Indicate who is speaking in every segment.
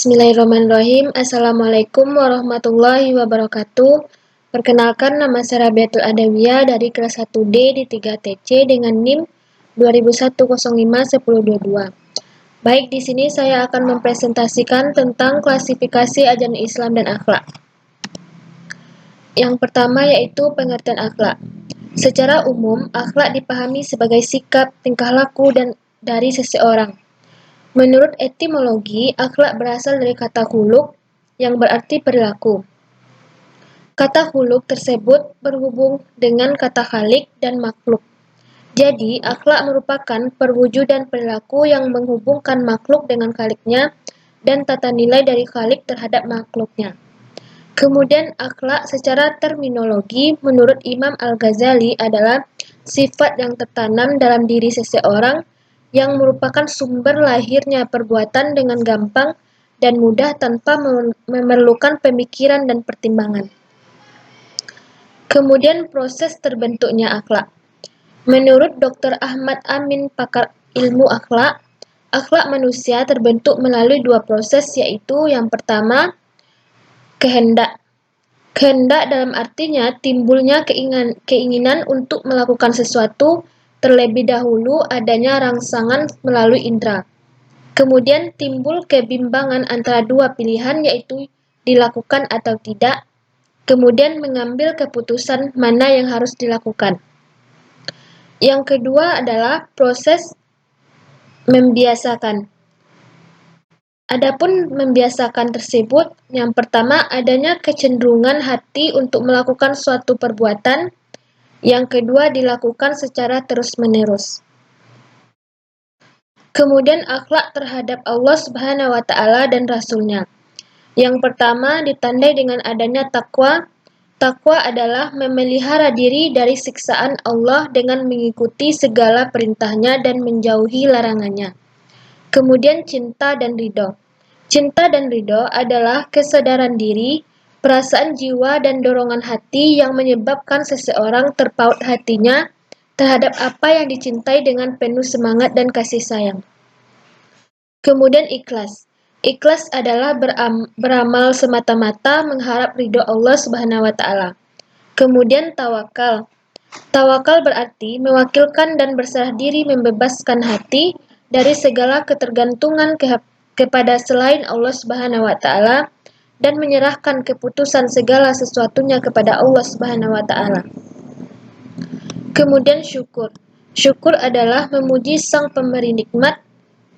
Speaker 1: Bismillahirrahmanirrahim. Assalamualaikum warahmatullahi wabarakatuh. Perkenalkan, nama saya Rabiatul Adawiyah dari kelas 1D di 3TC dengan NIM 2001051022. Baik, di sini saya akan mempresentasikan tentang klasifikasi ajaran Islam dan akhlak. Yang pertama yaitu pengertian akhlak. Secara umum, akhlak dipahami sebagai sikap, tingkah laku dari seseorang. Menurut etimologi, akhlak berasal dari kata khuluq yang berarti perilaku. Kata khuluq tersebut berhubung dengan kata khaliq dan makhluk. Jadi, akhlak merupakan perwujudan perilaku yang menghubungkan makhluk dengan khaliknya dan tata nilai dari khalik terhadap makhluknya. Kemudian, akhlak secara terminologi menurut Imam Al-Ghazali adalah sifat yang tertanam dalam diri seseorang yang merupakan sumber lahirnya perbuatan dengan gampang dan mudah tanpa memerlukan pemikiran dan pertimbangan. Kemudian proses terbentuknya akhlak. Menurut Dr. Ahmad Amin, pakar ilmu akhlak manusia terbentuk melalui dua proses, yaitu yang pertama, kehendak. Kehendak dalam artinya timbulnya keinginan untuk melakukan sesuatu terlebih dahulu adanya rangsangan melalui indera. Kemudian timbul kebimbangan antara dua pilihan, yaitu dilakukan atau tidak. Kemudian mengambil keputusan mana yang harus dilakukan. Yang kedua adalah proses membiasakan. Adapun membiasakan tersebut, yang pertama adanya kecenderungan hati untuk melakukan suatu perbuatan, yang kedua dilakukan secara terus-menerus. Kemudian akhlak terhadap Allah Subhanahu wa Ta'ala dan Rasul-Nya. Yang pertama ditandai dengan adanya takwa. Takwa adalah memelihara diri dari siksaan Allah dengan mengikuti segala perintahnya dan menjauhi larangannya. Kemudian cinta dan ridho. Cinta dan ridho adalah kesadaran diri, perasaan jiwa dan dorongan hati yang menyebabkan seseorang terpaut hatinya terhadap apa yang dicintai dengan penuh semangat dan kasih sayang. Kemudian ikhlas. Ikhlas adalah beramal semata-mata mengharap ridho Allah Subhanahu wa Ta'ala. Kemudian tawakal. Tawakal berarti mewakilkan dan berserah diri, membebaskan hati dari segala ketergantungan kepada selain Allah Subhanahu wa Ta'ala dan menyerahkan keputusan segala sesuatunya kepada Allah Subhanahu wa Ta'ala. Kemudian syukur. Syukur adalah memuji Sang Pemberi nikmat.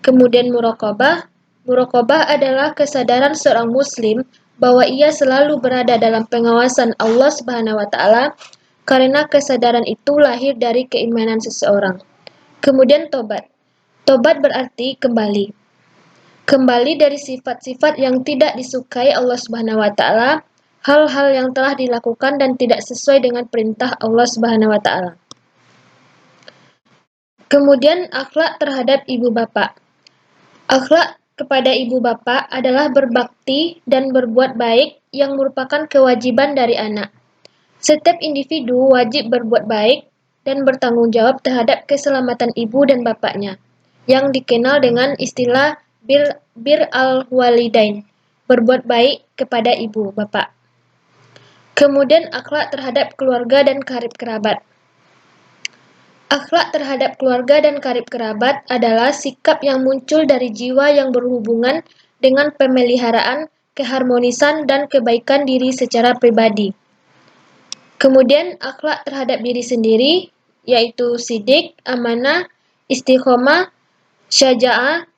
Speaker 1: Kemudian muraqabah. Muraqabah adalah kesadaran seorang muslim bahwa ia selalu berada dalam pengawasan Allah Subhanahu wa Ta'ala karena kesadaran itu lahir dari keimanan seseorang. Kemudian tobat. Tobat berarti kembali. Kembali dari sifat-sifat yang tidak disukai Allah Subhanahu wa Ta'ala, hal-hal yang telah dilakukan dan tidak sesuai dengan perintah Allah Subhanahu wa Ta'ala. Kemudian akhlak terhadap ibu bapak. Akhlak kepada ibu bapak adalah berbakti dan berbuat baik yang merupakan kewajiban dari anak. Setiap individu wajib berbuat baik dan bertanggung jawab terhadap keselamatan ibu dan bapaknya, yang dikenal dengan istilah bir al-walidain, berbuat baik kepada ibu bapak. Kemudian akhlak terhadap keluarga dan karib kerabat. Akhlak terhadap keluarga dan karib kerabat adalah sikap yang muncul dari jiwa yang berhubungan dengan pemeliharaan, keharmonisan, dan kebaikan diri secara pribadi. Kemudian akhlak terhadap diri sendiri, yaitu sidik, amanah, istiqomah, syaja'ah,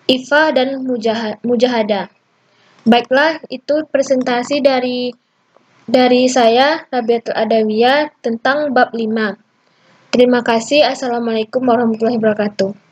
Speaker 1: ifah, dan mujahadah. Baiklah, itu presentasi dari saya, Rabiatul Adawiyah, tentang bab 5. Terima kasih. Assalamualaikum warahmatullahi wabarakatuh.